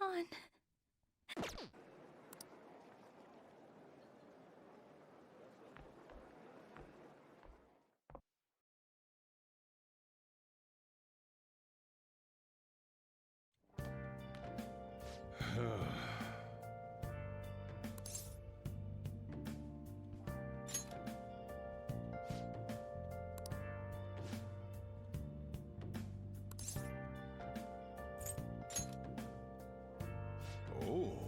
on. Oh.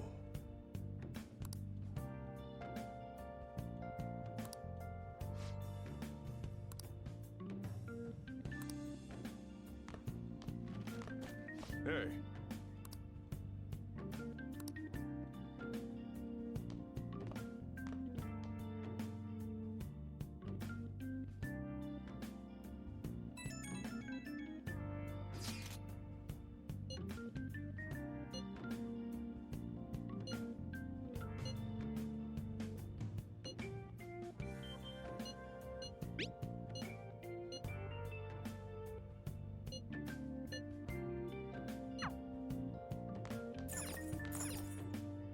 Hey.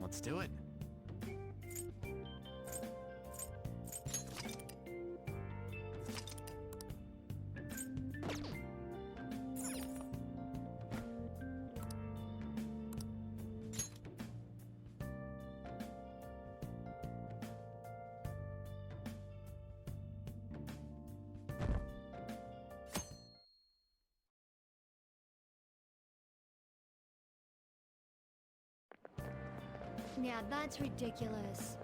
Let's do it. Yeah, that's ridiculous.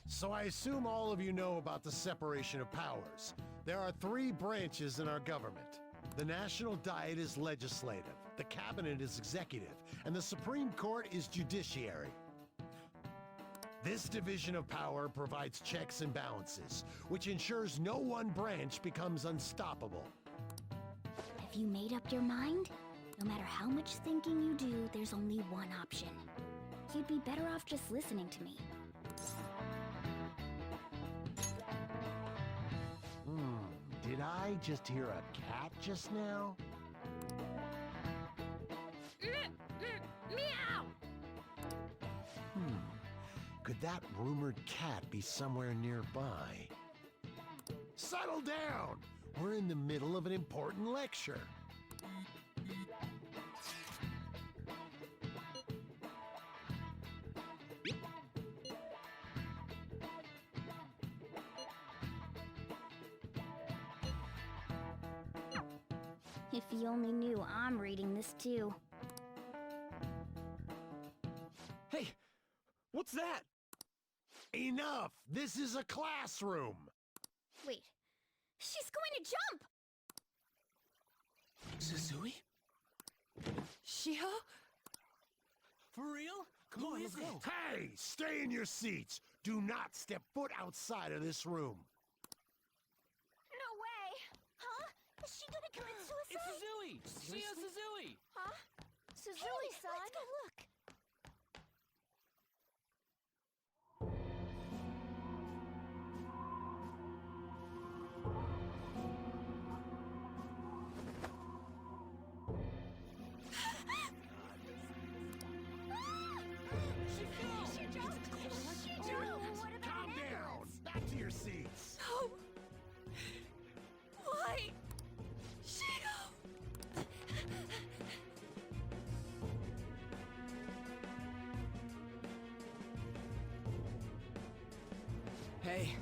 So I assume all of you know about the separation of powers. There are three branches in our government. The National Diet is legislative, the Cabinet is executive, and the Supreme Court is judiciary. This division of power provides checks and balances, which ensures no one branch becomes unstoppable. Have you made up your mind? No matter how much thinking you do, there's only one option. You'd be better off just listening to me. Did I just hear a cat just now? Meow! Could that rumored cat be somewhere nearby? Settle down! We're in the middle of an important lecture. If he only knew I'm reading this too. Hey, what's that? Enough! This is a classroom! Wait, she's going to jump! Suzui? Shiho? For real? Come on, let's go. Hey! Stay in your seats! Do not step foot outside of this room! No way! Huh? Is she gonna commit It's suicide? Suzui! Shia Suzui! Huh? Suzui-san! Let's go look! She jumped! What about Calm an down! ambulance? Back to your seats! Oh. Why? Shiho! Hey.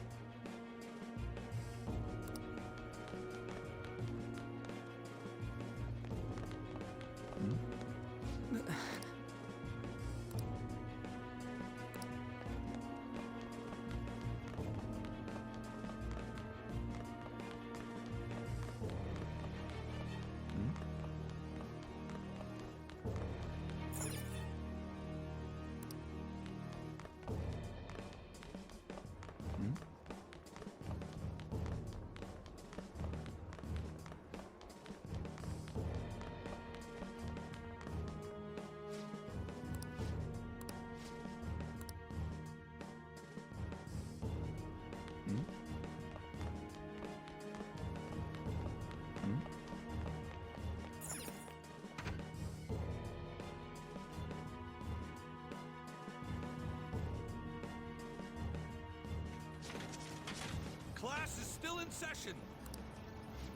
Class is still in session.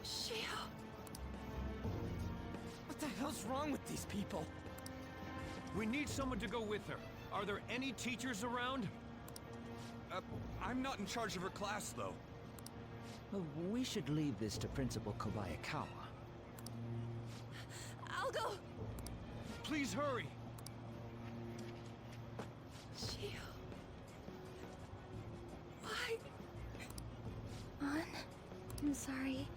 Shiho! What the hell's wrong with these people? We need someone to go with her. Are there any teachers around? I'm not in charge of her class, though. Well, we should leave this to Principal Kobayakawa. I'll go! Please hurry! Shiho. Why? An, I'm sorry.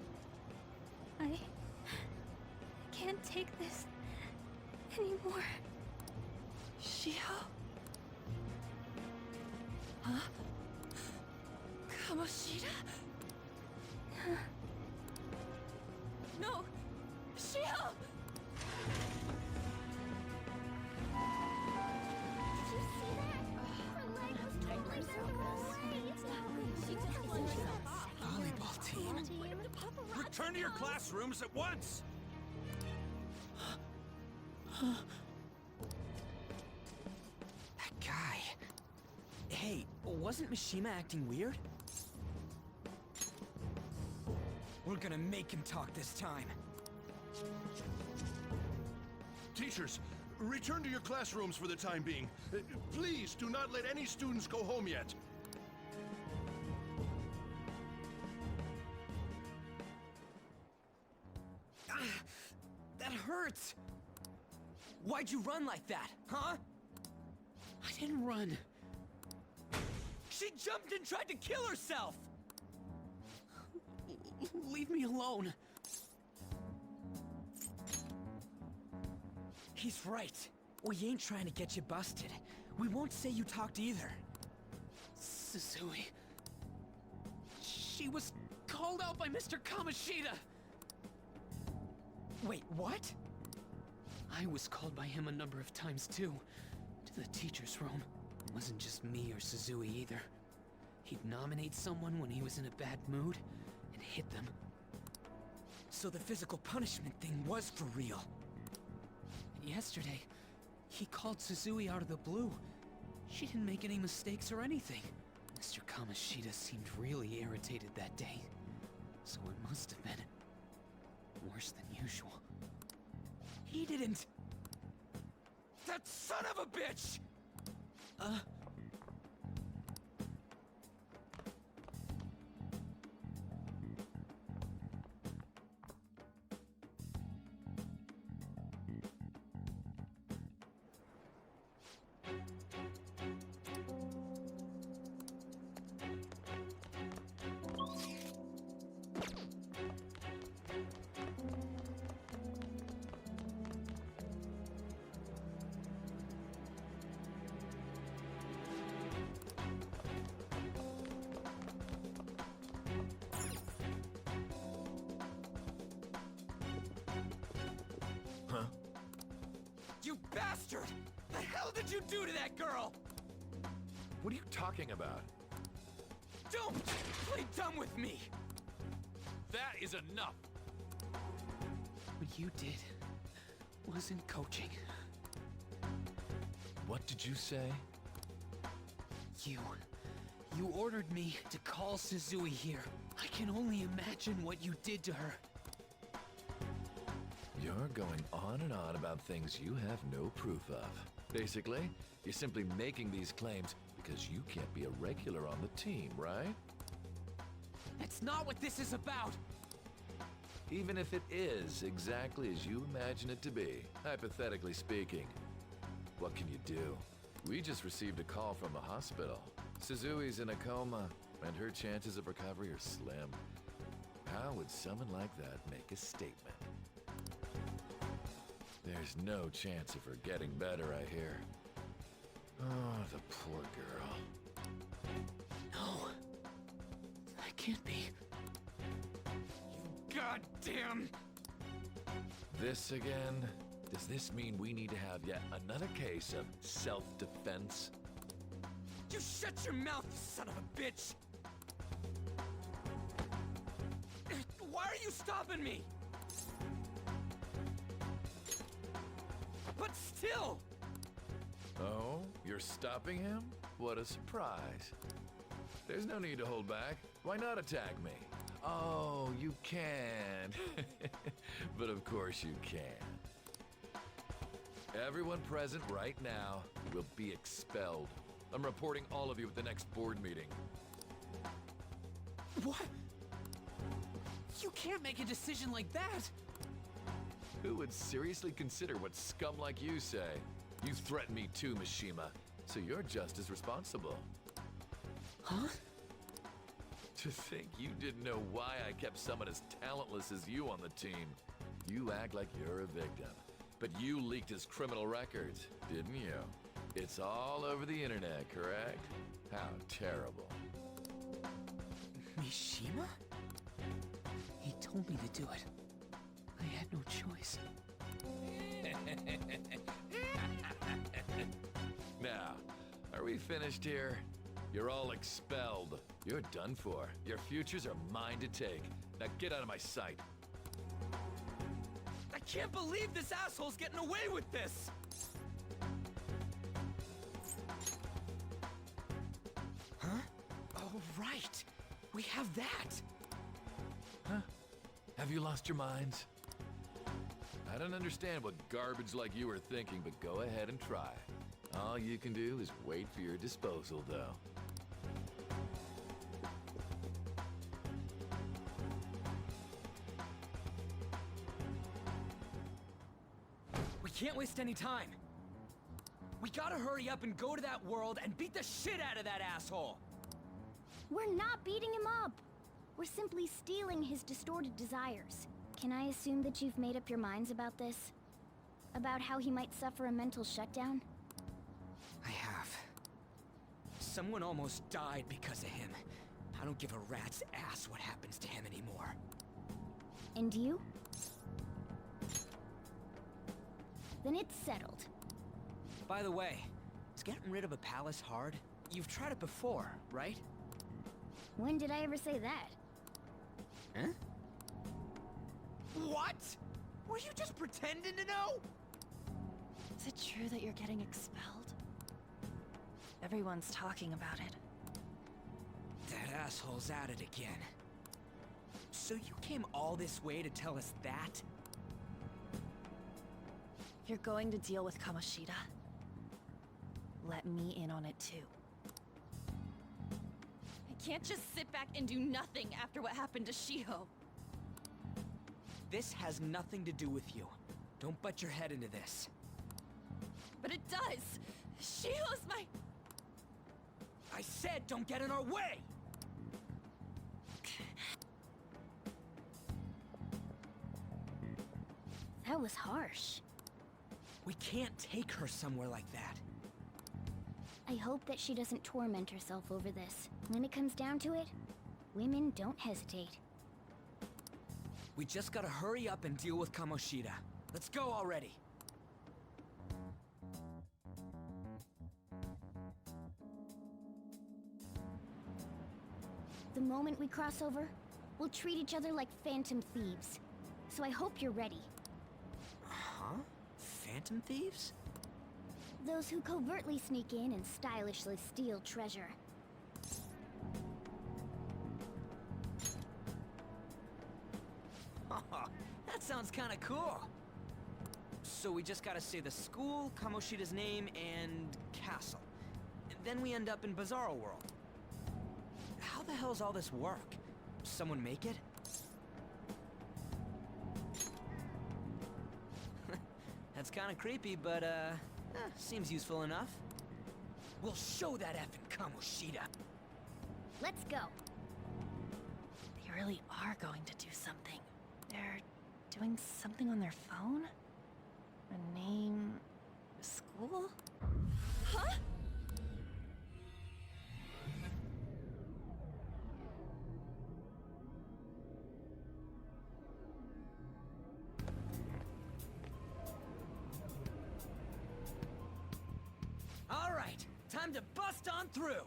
I can't take this anymore. Shiho? Huh? Kamoshida? No! Shiho! Did you see that? Her leg was totally bent the wrong way. Volleyball team. Return to your classrooms at once! That guy. Hey, wasn't Mishima acting weird? We're gonna make him talk this time. Teachers, return to your classrooms for the time being. Please do not let any students go home yet. That hurts! Why'd you run like that, huh? I didn't run. She jumped and tried to kill herself! Leave me alone. He's right. We ain't trying to get you busted. We won't say you talked either. Suzui. She was called out by Mr. Kamoshida! Wait, what? I was called by him a number of times too. To the teacher's room. It wasn't just me or Suzui either. He'd nominate someone when he was in a bad mood and hit them. So the physical punishment thing was for real. And yesterday, he called Suzui out of the blue. She didn't make any mistakes or anything. Mr. Kamoshida seemed really irritated that day. So it must have been worse than usual. He didn't... That son of a bitch! You bastard! The hell did you do to that girl? What are you talking about? Don't play dumb with me! That is enough! What you did wasn't coaching. What did you say? You ordered me to call Suzui here. I can only imagine what you did to her. You're going on and on about things you have no proof of. Basically, you're simply making these claims because you can't be a regular on the team, right? That's not what this is about! Even if it is exactly as you imagine it to be, hypothetically speaking, what can you do? We just received a call from the hospital. Suzui's in a coma, and her chances of recovery are slim. How would someone like that make a statement? There's no chance of her getting better, I hear. Oh, the poor girl. No. That can't be. You goddamn... This again? Does this mean we need to have yet another case of self-defense? You shut your mouth, you son of a bitch! Why are you stopping me? But still! Oh, you're stopping him? What a surprise. There's no need to hold back. Why not attack me? Oh, you can. But of course you can. Everyone present right now will be expelled. I'm reporting all of you at the next board meeting. What? You can't make a decision like that! Who would seriously consider what scum like you say? You threatened me too, Mishima, so you're just as responsible. Huh? To think you didn't know why I kept someone as talentless as you on the team. You act like you're a victim, but you leaked his criminal records, didn't you? It's all over the internet, correct? How terrible. Mishima? He told me to do it. I had no choice. Now, are we finished here? You're all expelled. You're done for. Your futures are mine to take. Now get out of my sight. I can't believe this asshole's getting away with this! Huh? Oh, right. We have that. Huh? Have you lost your minds? I don't understand what garbage like you are thinking, but go ahead and try. All you can do is wait for your disposal, though. We can't waste any time. We gotta hurry up and go to that world and beat the shit out of that asshole! We're not beating him up. We're simply stealing his distorted desires. Can I assume that you've made up your minds about this? About how he might suffer a mental shutdown? I have. Someone almost died because of him. I don't give a rat's ass what happens to him anymore. And you? Then it's settled. By the way, is getting rid of a palace hard? You've tried it before, right? When did I ever say that? Huh? What? Were you just pretending to know? Is it true that you're getting expelled? Everyone's talking about it. That asshole's at it again. So you came all this way to tell us that? If you're going to deal with Kamoshida, let me in on it too. I can't just sit back and do nothing after what happened to Shiho. This has nothing to do with you. Don't butt your head into this. But it does! Shiho's my... I said don't get in our way! That was harsh. We can't take her somewhere like that. I hope that she doesn't torment herself over this. When it comes down to it, women don't hesitate. We just gotta hurry up and deal with Kamoshida. Let's go already! The moment we cross over, we'll treat each other like phantom thieves. So I hope you're ready. Huh? Phantom thieves? Those who covertly sneak in and stylishly steal treasure. That sounds kinda cool. So we just gotta say the school, Kamoshida's name, and castle. Then we end up in Bizarro World. How the hell's all this work? Someone make it? That's kinda creepy, but seems useful enough. We'll show that effing Kamoshida. Let's go. They really are going to do something. They're doing something on their phone? A name... school? Huh? All right, time to bust on through.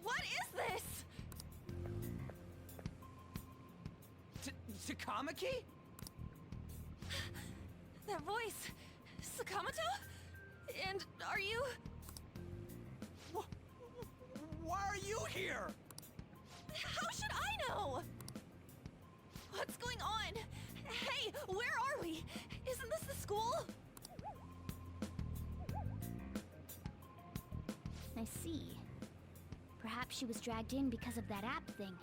What is this? Takamaki? That voice... Sakamoto? And are you... Why are you here? How should I know? What's going on? Hey, where are we? Isn't this the school? I see. Perhaps she was dragged in because of that app thing.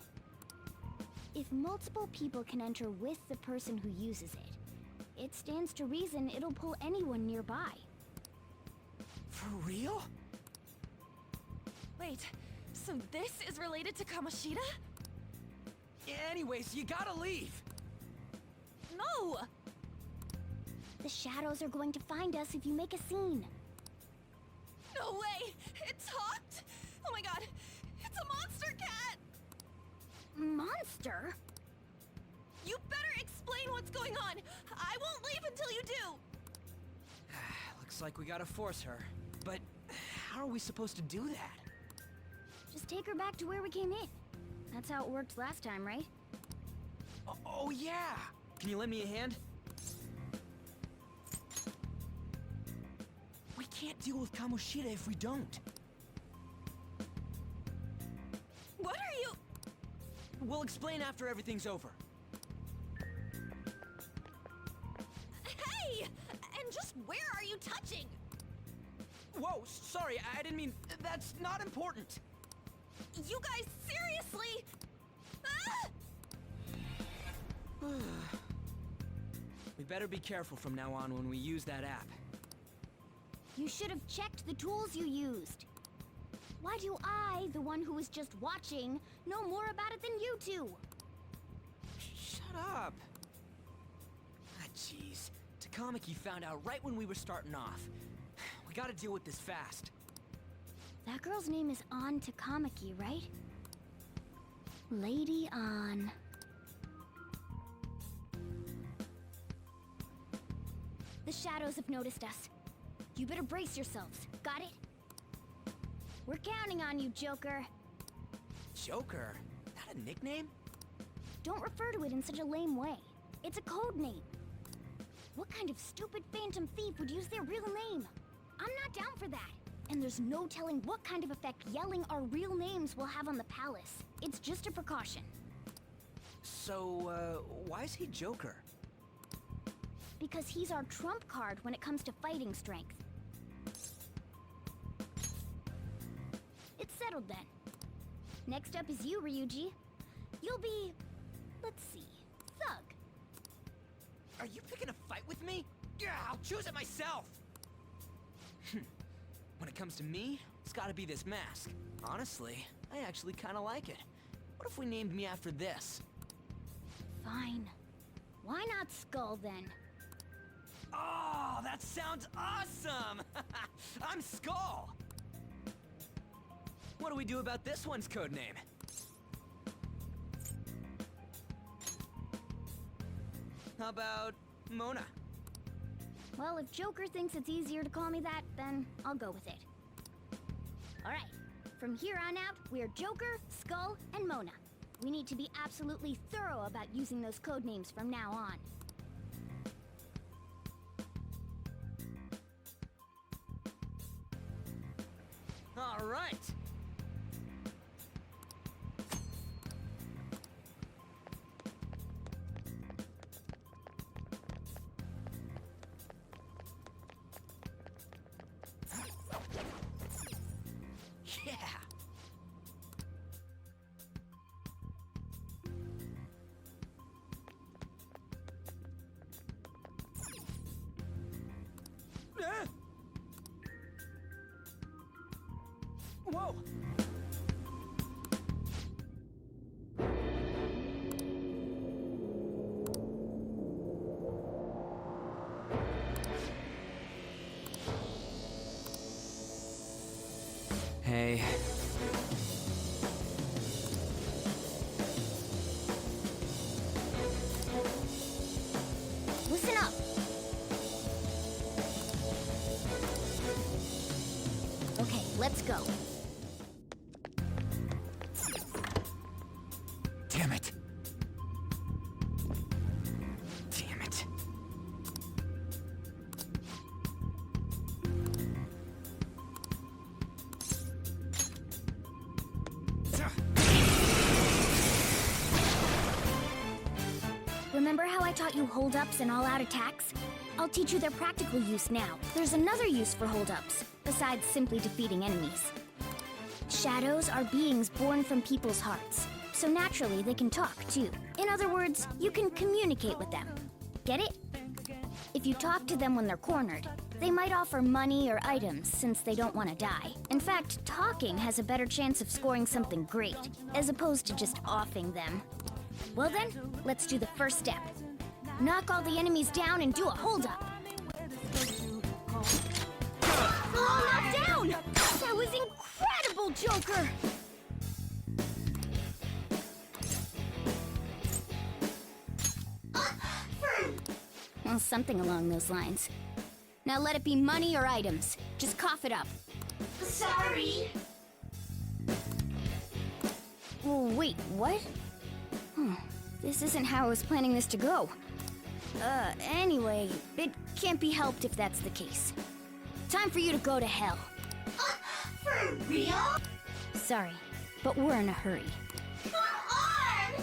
If multiple people can enter with the person who uses it, it stands to reason it'll pull anyone nearby. For real? Wait, so this is related to Kamoshida? Anyways, you gotta leave. No! The shadows are going to find us if you make a scene. No way! It talked! Oh my god! It's a monster cat! Monster? You better explain what's going on! I won't leave until you do! Looks like we gotta force her. But how are we supposed to do that? Just take her back to where we came in. That's how it worked last time, right? Oh yeah! Can you lend me a hand? We can't deal with Kamoshida if we don't. What are you... We'll explain after everything's over. Hey! And just where are you touching? Whoa, sorry, I didn't mean... That's not important. You guys, seriously? Ah! We better be careful from now on when we use that app. You should have checked the tools you used. Why do I, the one who was just watching, know more about it than you two? Shut up. Ah, jeez. Takamaki found out right when we were starting off. We gotta deal with this fast. That girl's name is An Takamaki, right? Lady An. The shadows have noticed us. You better brace yourselves. Got it? We're counting on you, Joker. Joker? That a nickname? Don't refer to it in such a lame way. It's a code name. What kind of stupid phantom thief would use their real name? I'm not down for that. And there's no telling what kind of effect yelling our real names will have on the palace. It's just a precaution. So, why is he Joker? Because he's our trump card when it comes to fighting strength. It's settled then. Next up is you, Ryuji. You'll be... let's see... Thug. Are you picking a fight with me? Yeah, I'll choose it myself! When it comes to me, it's gotta be this mask. Honestly, I actually kinda like it. What if we named me after this? Fine. Why not Skull, then? Oh, that sounds awesome! I'm Skull! What do we do about this one's codename? How about Mona? Well, if Joker thinks it's easier to call me that, then I'll go with it. Alright, from here on out, we're Joker, Skull, and Mona. We need to be absolutely thorough about using those codenames from now on. All right. Yeah. Whoa! Hey. Listen up! Okay, let's go. Damn it. Damn it. Remember how I taught you hold-ups and all-out attacks? I'll teach you their practical use now. There's another use for hold-ups, besides simply defeating enemies. Shadows are beings born from people's hearts, so naturally they can talk, too. In other words, you can communicate with them. Get it? If you talk to them when they're cornered, they might offer money or items since they don't want to die. In fact, talking has a better chance of scoring something great, as opposed to just offing them. Well then, let's do the first step. Knock all the enemies down and do a hold-up. All knocked down! That was incredible, Joker! Well, something along those lines. Now let it be money or items. Just cough it up. Sorry. Oh, wait, what? This isn't how I was planning this to go. Anyway, it can't be helped if that's the case. Time for you to go to hell. For real? Sorry, but we're in a hurry. Come on!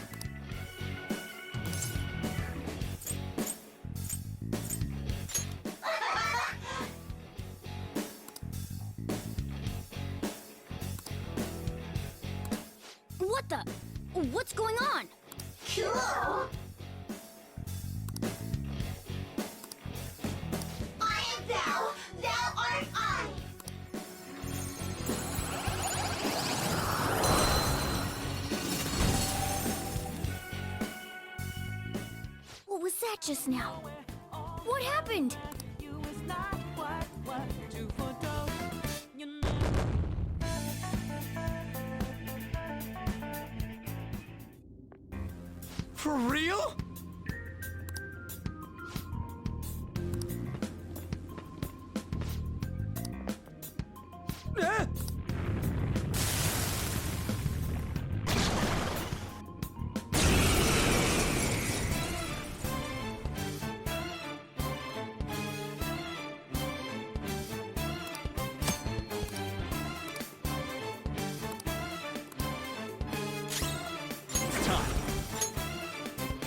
What the? What's going on? Cool! I am thou, thou art I! What was that just now? What happened? For real?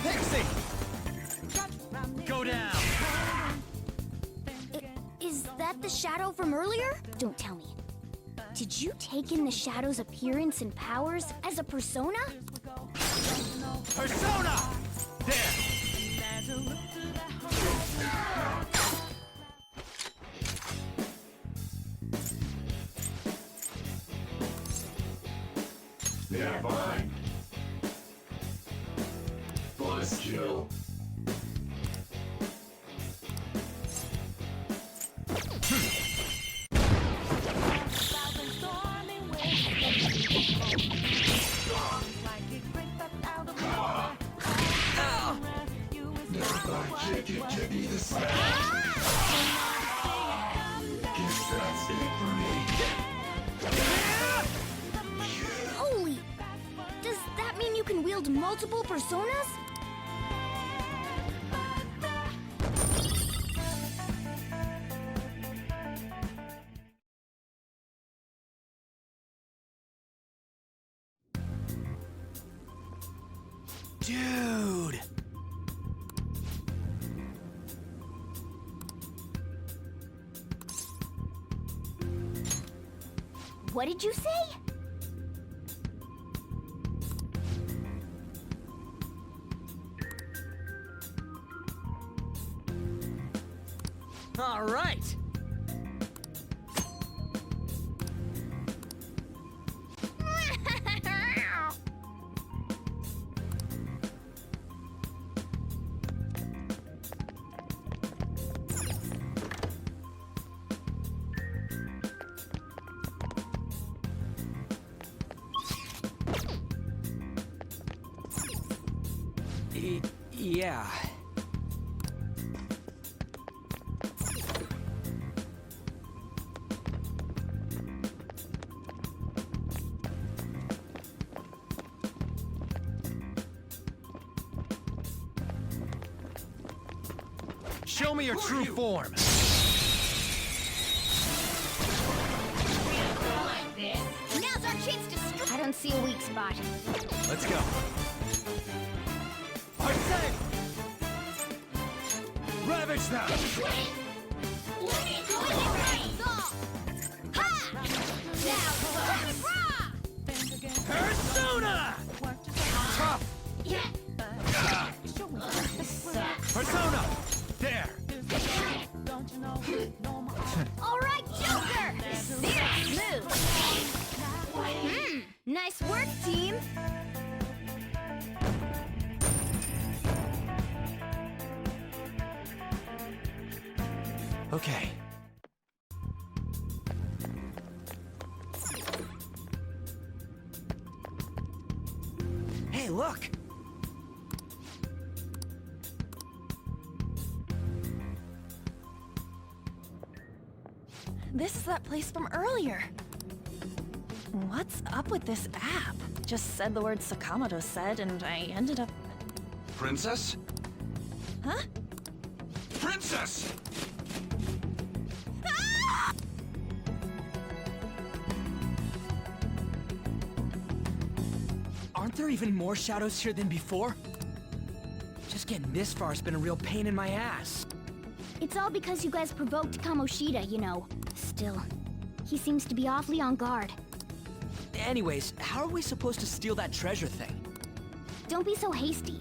Pixie! Go down! Is that the shadow from earlier? Don't tell me. Did you take in the shadow's appearance and powers as a persona? Persona! There! They're mine. Bonus kill. Holy! Does that mean you can wield multiple personas? Dude! What did you say? All right! Yeah. Show me your true form! Now's our chance to I don't see a weak spot. Let's go. Arsene! Ravage them! Persona! Tough! Persona! There! All right, Joker! Serious move! Nice work, team! Okay. Hey, look! This is that place from earlier. What's up with this app? Just said the word Sakamoto said, and I ended up... Princess? Huh? Princess! Aren't there even more shadows here than before? Just getting this far has been a real pain in my ass. It's all because you guys provoked Kamoshida, you know. Still, he seems to be awfully on guard. Anyways, how are we supposed to steal that treasure thing? Don't be so hasty.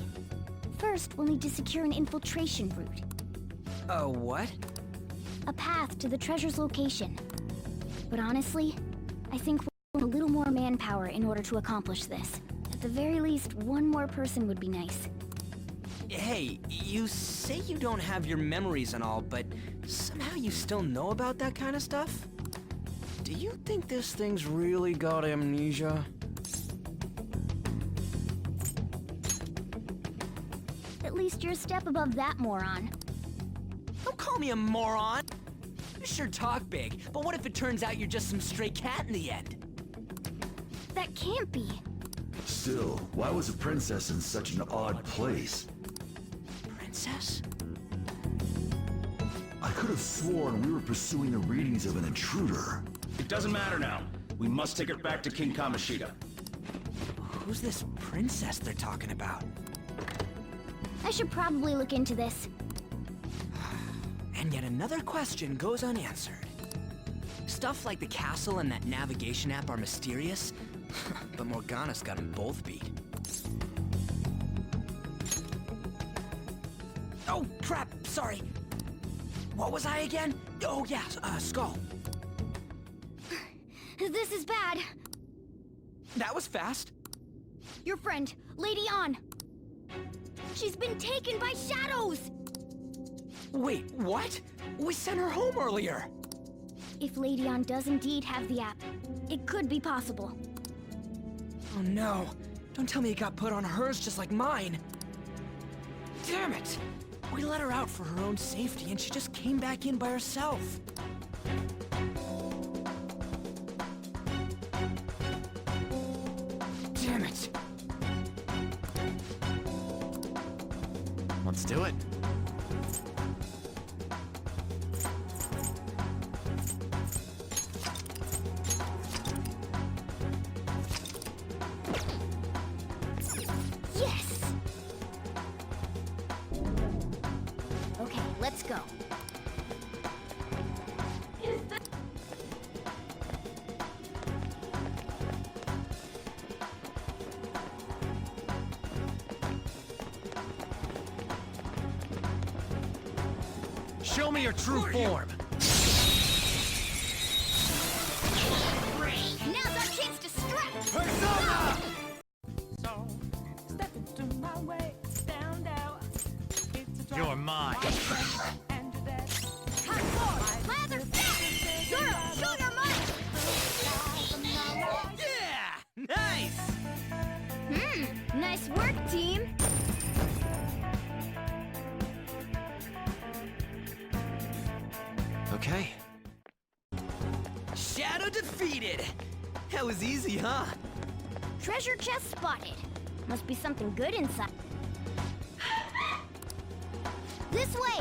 First, we'll need to secure an infiltration route. What? A path to the treasure's location. But honestly, I think we'll need a little more manpower in order to accomplish this. At the very least, one more person would be nice. Hey, you say you don't have your memories and all, but somehow you still know about that kind of stuff? Do you think this thing's really got amnesia? At least you're a step above that, moron. Don't call me a moron! You sure talk big, but what if it turns out you're just some stray cat in the end? That can't be. Still, why was a princess in such an odd place? Princess? I could have sworn we were pursuing the readings of an intruder. It doesn't matter now. We must take her back to King Kamoshida. Who's this princess they're talking about? I should probably look into this. And yet another question goes unanswered. Stuff like the castle and that navigation app are mysterious, but Morgana's got them both beat. Oh, crap, sorry. What was I again? Oh, yeah, Skull. This is bad. That was fast. Your friend, Lady An. She's been taken by shadows! Wait, what? We sent her home earlier. If Lady An does indeed have the app, it could be possible. Oh no. Don't tell me it got put on hers just like mine. Damn it! We let her out for her own safety and she just came back in by herself. Damn it! Let's do it. Yes! Okay, let's go. Show me your true form. Now's our chance to strike! Persona! You're mine. Lather fast! Zoro, show your might! Yeah! Nice! Nice work, team! Okay. Shadow defeated! That was easy, huh? Treasure chest spotted. Must be something good inside. This way!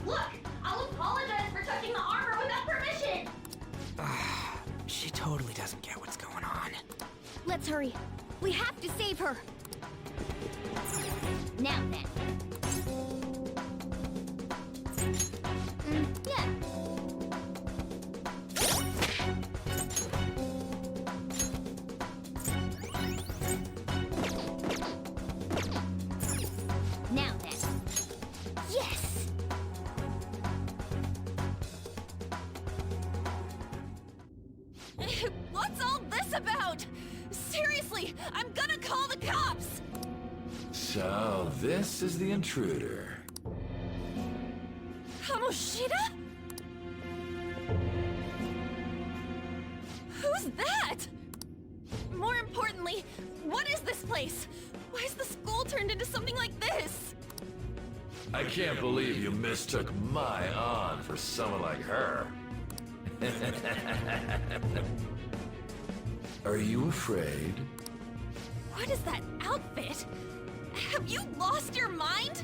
Look! I'll apologize for touching the armor without permission! She totally doesn't get what's going on. Let's hurry. We have to save her. Now then, So, this is the intruder. Kamoshida? Who's that? More importantly, what is this place? Why is the school turned into something like this? I can't believe you mistook my An for someone like her. Are you afraid? What is that outfit? Have you lost your mind?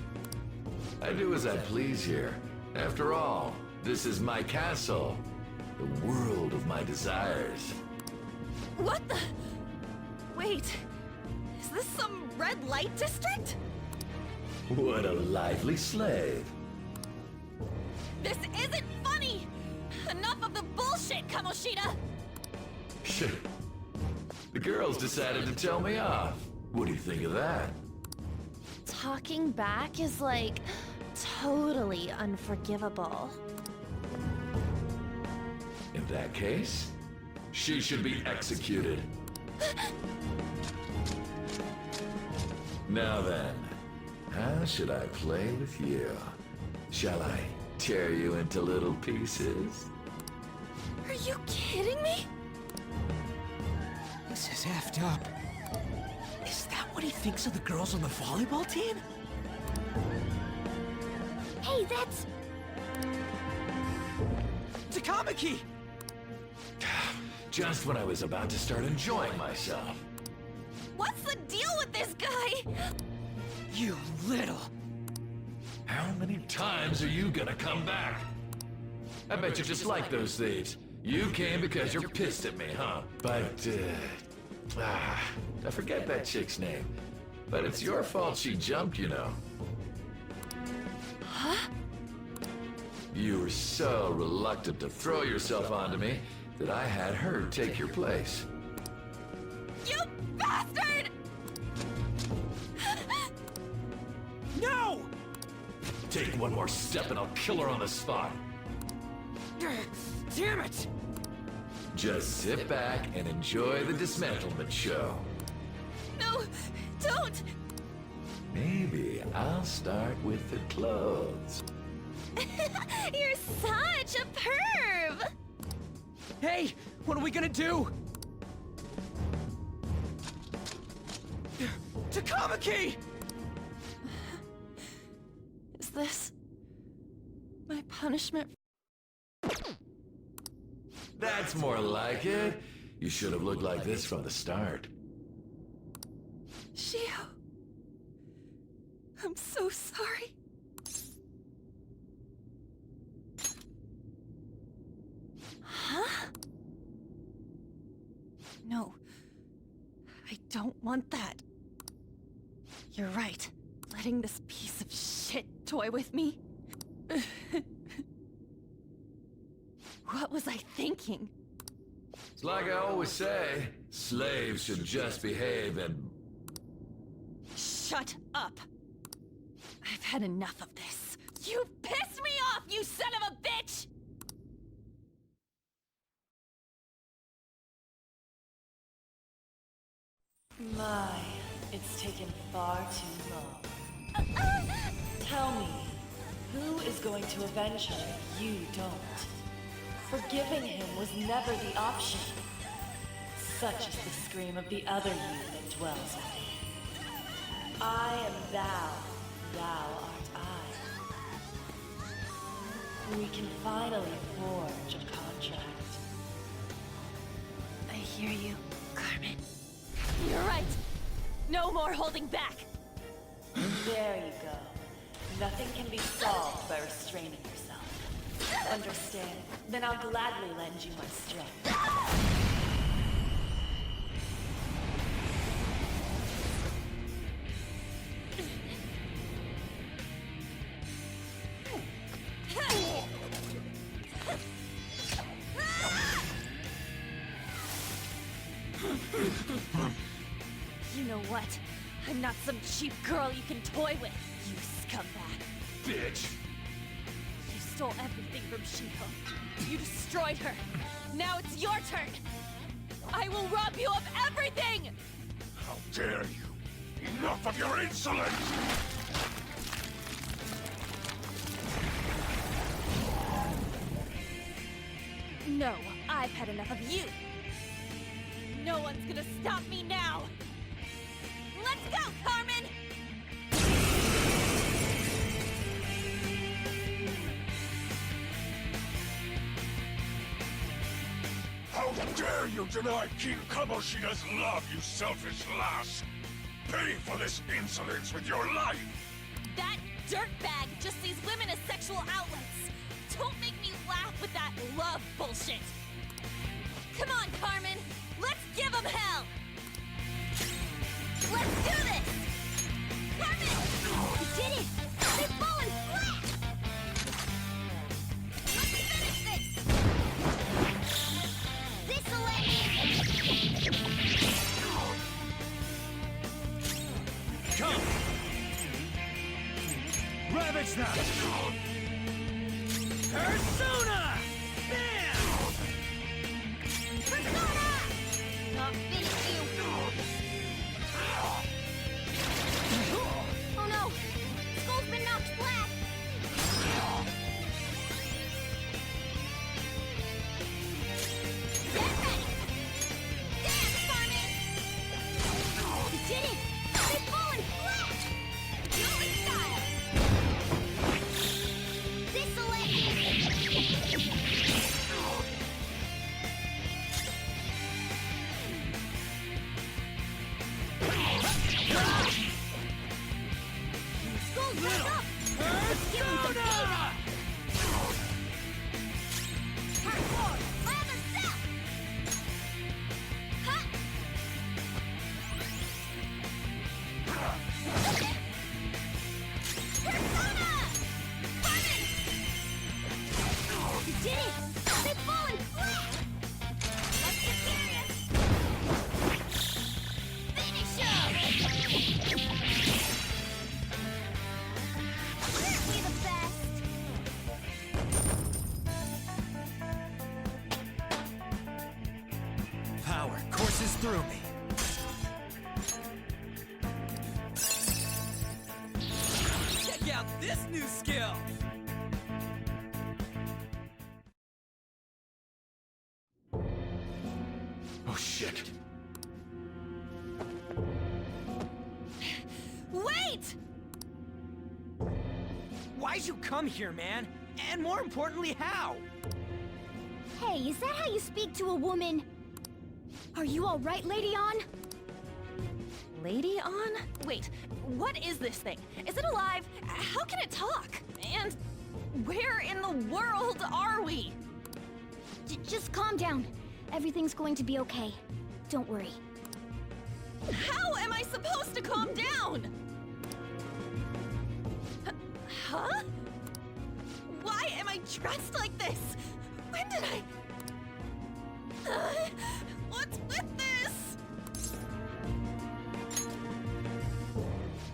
I do as I please here. After all, this is my castle. The world of my desires. What the? Wait, is this some red light district? What a lively slave. This isn't funny! Enough of the bullshit, Kamoshida! The girls decided to tell me off. What do you think of that? Talking back is like totally unforgivable. In that case, she should be executed. Now then, how should I play with you? Shall I tear you into little pieces? Are you kidding me? This is effed up. Is that what he thinks of the girls on the volleyball team? Hey, that's... Takamaki! Just when I was about to start enjoying myself. What's the deal with this guy? You little... How many times are you gonna come back? I bet you just like those thieves. You came because you're pissed at me, huh? But, I forget that chick's name. But it's your fault she jumped, you know. Huh? You were so reluctant to throw yourself onto me that I had her take your place. You bastard! No! Take one more step and I'll kill her on the spot. Damn it! Just sit back and enjoy the dismantlement show. No, don't! Maybe I'll start with the clothes. You're such a perv! Hey, what are we gonna do? Takamaki! Is this my punishment? That's more like it. You should have looked like this from the start. Shio, I'm so sorry. Huh? No, I don't want that. You're right. Letting this piece of shit toy with me. What was I thinking? It's like I always say, slaves should just behave and... Shut up! I've had enough of this. You've pissed me off, you son of a bitch! My, it's taken far too long. Tell me, who is going to avenge her if you don't? Forgiving him was never the option. Such is the scream of the other you that dwells within. I am thou, thou art I. We can finally forge a contract. I hear you, Carmen. You're right. No more holding back. There you go. Nothing can be solved by restraining yourself. Understand? Then I'll gladly lend you my strength. You know what? I'm not some cheap girl you can toy with, you scumbag. Bitch! You stole everything from Shiho. You destroyed her. Now it's your turn. I will rob you of everything! How dare you! Enough of your insolence! No, I've had enough of you. No one's gonna stop me now. Let's go, Carmen! How dare you deny King Kamoshida's love, you selfish lass! Pay for this insolence with your life! That dirtbag just sees women as sexual outlets. Don't make me laugh with that love bullshit. Come on, Carmen. Let's give them hell. Let's do this. Carmen! You did it! They've fallen flat! Let's finish this. This'll let me... Come! Ravage that! Persona! Bam! Persona! I'll finish you. Oh no! Skull's been knocked flat! Get ready! Dance, Carmen! You did it! They've fallen flat! Yoga style! This'll let you... Skull's back up! Let's give him some payback! Hardcore! Lava Cell! Huh? Persona! Carmen! You did it! They've fallen flat! Let's get serious! Finish him! Aren't we the best? Power courses through me. Check out this new skill! Oh shit. Wait! Why'd you come here, man? And more importantly, how? Hey, is that how you speak to a woman? Are you all right, Lady On? Lady On? Wait, what is this thing? Is it alive? How can it talk? And where in the world are we? Just calm down. Everything's going to be okay. Don't worry. How am I supposed to calm down? Huh? Why am I dressed like this? When did I... what's with this?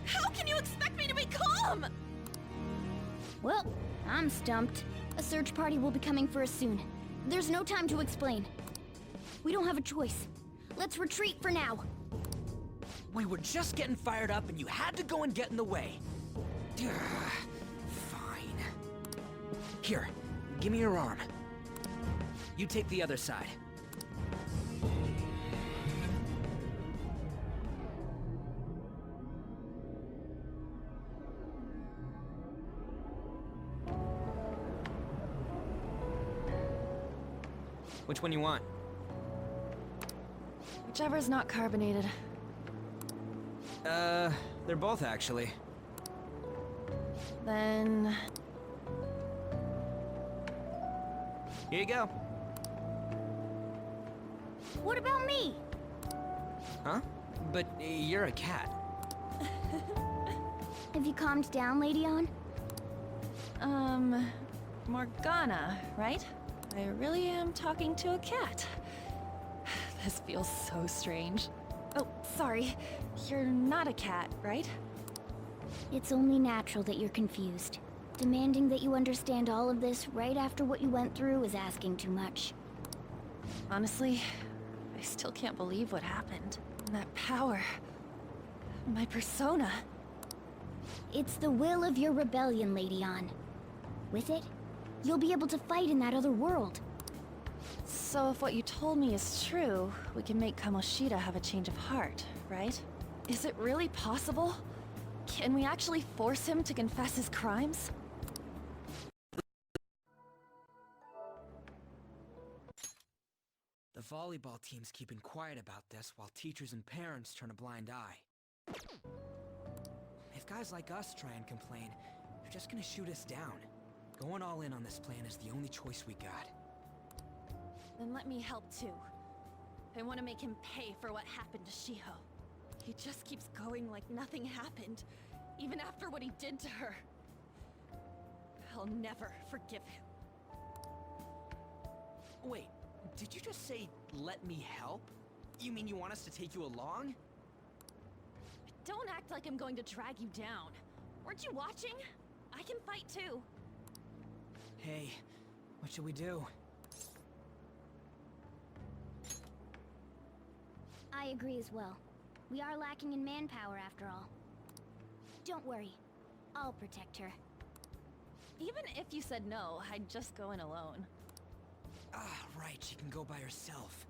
How can you expect me to be calm? Well, I'm stumped. A search party will be coming for us soon. There's no time to explain. We don't have a choice. Let's retreat for now. We were just getting fired up and you had to go and get in the way. Fine. Here, give me your arm. You take the other side. Which one you want? Whichever's not carbonated. They're both actually. Then... Here you go. What about me? Huh? But you're a cat. Have you calmed down, Lady On? Morgana, right? I really am talking to a cat. This feels so strange. Oh, sorry. You're not a cat, right? It's only natural that you're confused. Demanding that you understand all of this right after what you went through is asking too much. Honestly, I still can't believe what happened. And that power... My persona. It's the will of your rebellion, Lady Ann. With it, you'll be able to fight in that other world. So if what you told me is true, we can make Kamoshida have a change of heart, right? Is it really possible? Can we actually force him to confess his crimes? The volleyball team's keeping quiet about this while teachers and parents turn a blind eye. If guys like us try and complain, they're just gonna shoot us down. Going all in on this plan is the only choice we got. Then let me help too. I want to make him pay for what happened to Shiho. He just keeps going like nothing happened, even after what he did to her. I'll never forgive him. Wait, did you just say, let me help? You mean you want us to take you along? Don't act like I'm going to drag you down. Weren't you watching? I can fight too. Hey, what should we do? I agree as well. We are lacking in manpower after all. Don't worry. I'll protect her. Even if you said no, I'd just go in alone. Ah, right, she can go by herself.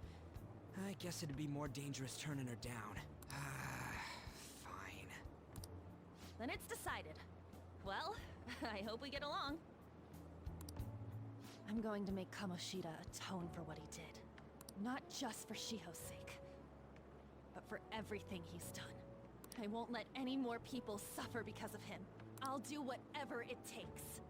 I guess it'd be more dangerous turning her down. Fine. Then it's decided. Well, I hope we get along. I'm going to make Kamoshida atone for what he did. Not just for Shiho's sake, but for everything he's done. I won't let any more people suffer because of him. I'll do whatever it takes.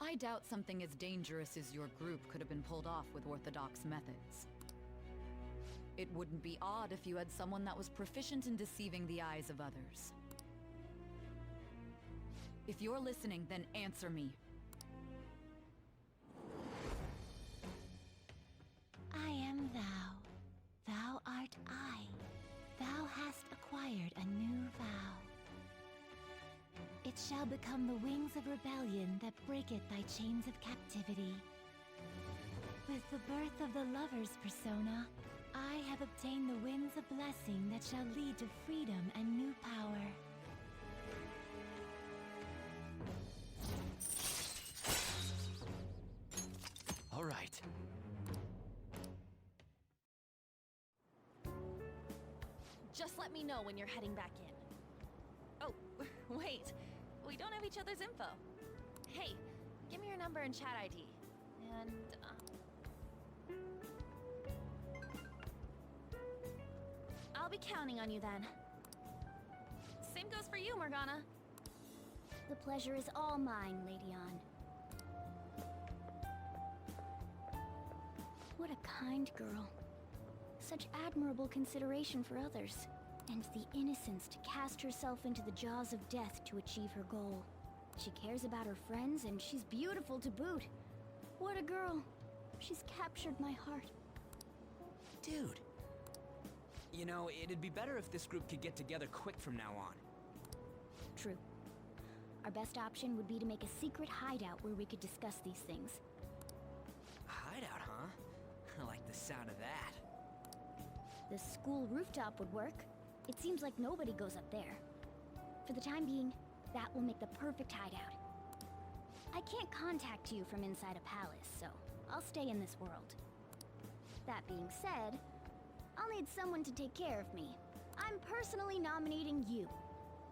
I doubt something as dangerous as your group could have been pulled off with orthodox methods. It wouldn't be odd if you had someone that was proficient in deceiving the eyes of others. If you're listening, then answer me. I am thou. Thou art I. Thou hast acquired a new vow. It shall become the wings of rebellion that breaketh thy chains of captivity. With the birth of the lover's persona, I have obtained the winds of blessing that shall lead to freedom and new power. All right. Just let me know when you're heading back in. Oh, wait. We don't have each other's info. Hey, give me your number and chat ID. And, I'll be counting on you then. Same goes for you, Morgana. The pleasure is all mine, Lady Ann. What a kind girl. Such admirable consideration for others. And the innocence to cast herself into the jaws of death to achieve her goal. She cares about her friends, and she's beautiful to boot. What a girl. She's captured my heart. Dude. You know, it'd be better if this group could get together quick from now on. True. Our best option would be to make a secret hideout where we could discuss these things. Hideout, huh? I like the sound of that. The school rooftop would work. It seems like nobody goes up there. For the time being, that will make the perfect hideout. I can't contact you from inside a palace, so I'll stay in this world. That being said, I'll need someone to take care of me. I'm personally nominating you.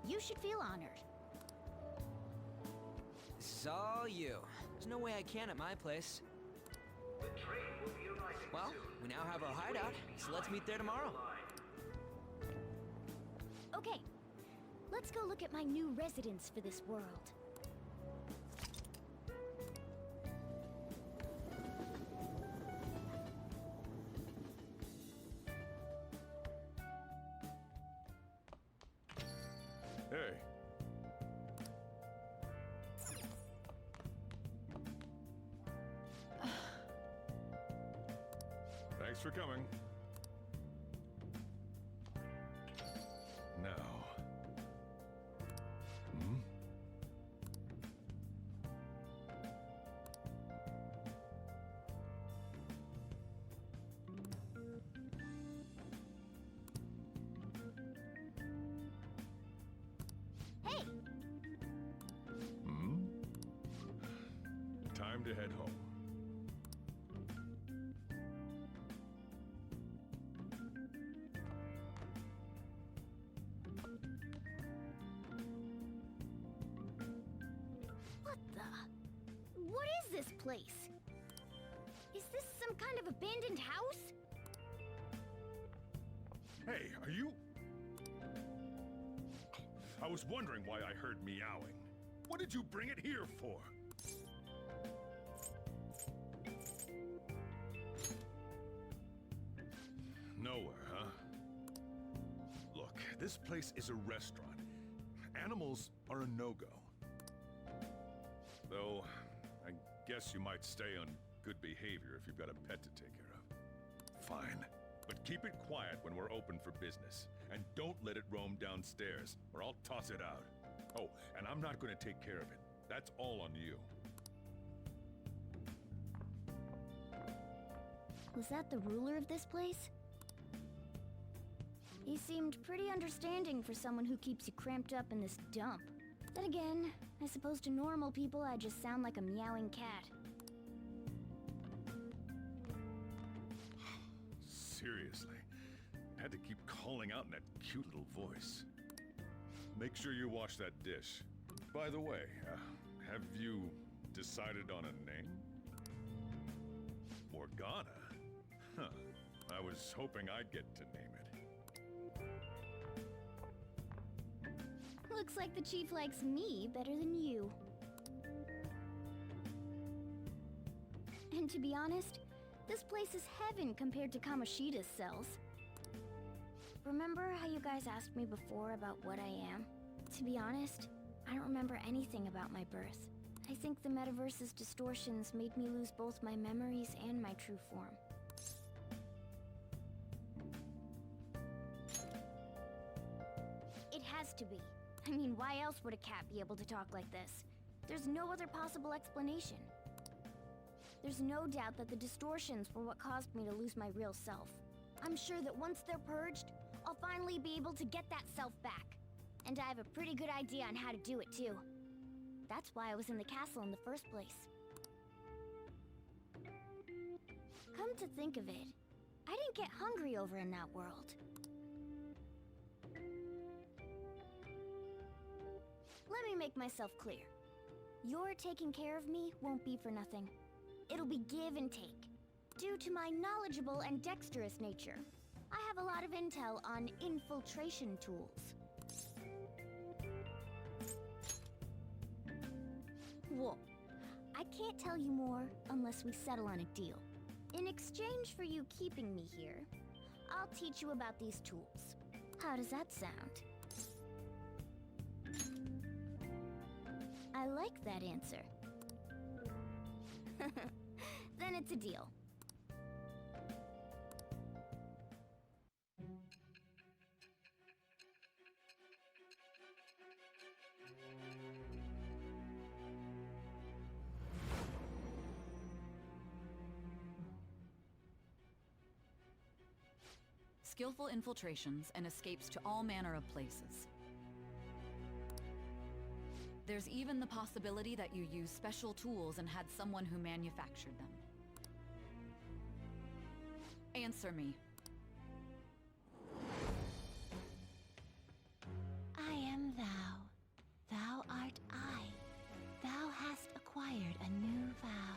You should feel honored. This is all you. There's no way I can at my place. Well, we now have our hideout, so let's meet there tomorrow. Okay, let's go look at my new residence for this world. Hey. Thanks for coming. time to head home. What the? What is this place? Is this some kind of abandoned house? Hey, are you... I was wondering why I heard meowing. What did you bring it here for? Nowhere, huh? Look, this place is a restaurant. Animals are a no-go. Though, I guess you might stay on good behavior if you've got a pet to take care of. Fine. But keep it quiet when we're open for business. And don't let it roam downstairs, or I'll toss it out. Oh, and I'm not going to take care of it. That's all on you. Was that the ruler of this place? He seemed pretty understanding for someone who keeps you cramped up in this dump. Then again, I suppose to normal people I just sound like a meowing cat. Seriously. Had to keep calling out in that cute little voice. Make sure you wash that dish. By the way, have you decided on a name? Morgana? Huh. I was hoping I'd get to name it. Looks like the chief likes me better than you. And to be honest, this place is heaven compared to Kamoshida's cells. Remember how you guys asked me before about what I am? To be honest, I don't remember anything about my birth. I think the metaverse's distortions made me lose both my memories and my true form. It has to be. I mean, why else would a cat be able to talk like this? There's no other possible explanation. There's no doubt that the distortions were what caused me to lose my real self. I'm sure that once they're purged, I'll finally be able to get that self back. And I have a pretty good idea on how to do it too. That's why I was in the castle in the first place. Come to think of it, I didn't get hungry over in that world. Let me make myself clear. Your taking care of me won't be for nothing. It'll be give and take. Due to my knowledgeable and dexterous nature, I have a lot of intel on infiltration tools. Whoa. I can't tell you more unless we settle on a deal. In exchange for you keeping me here, I'll teach you about these tools. How does that sound? I like that answer. Then it's a deal. Skillful infiltrations and escapes to all manner of places. There's even the possibility that you used special tools and had someone who manufactured them. Answer me. I am thou. Thou art I. Thou hast acquired a new vow.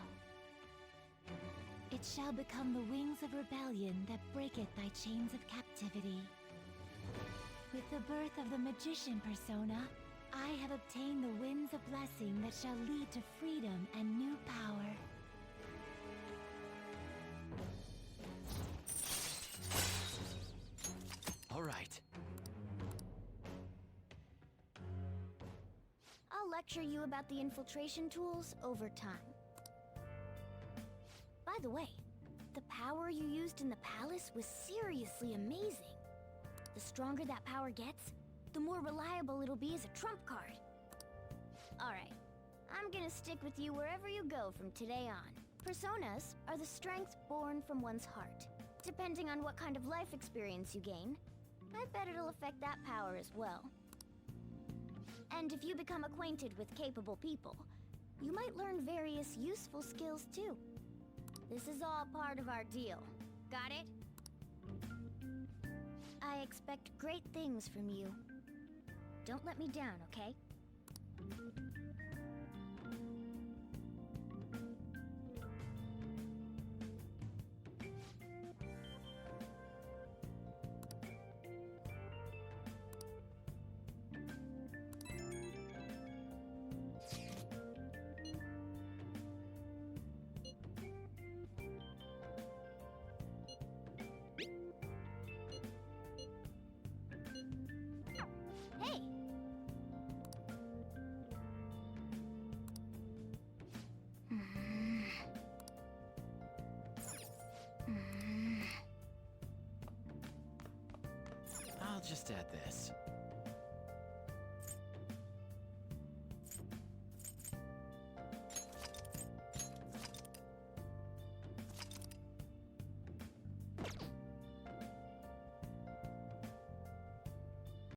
It shall become the wings of rebellion that breaketh thy chains of captivity. With the birth of the magician persona, I have obtained the winds of blessing that shall lead to freedom and new power. All right. I'll lecture you about the infiltration tools over time. By the way, the power you used in the palace was seriously amazing. The stronger that power gets, the more reliable it'll be as a trump card. Alright, I'm gonna stick with you wherever you go from today on. Personas are the strength born from one's heart. Depending on what kind of life experience you gain, I bet it'll affect that power as well. And if you become acquainted with capable people, You might learn various useful skills too. This is all part of our deal. Got it? I expect great things from you. Don't let me down, okay? Hey! I'll just add this.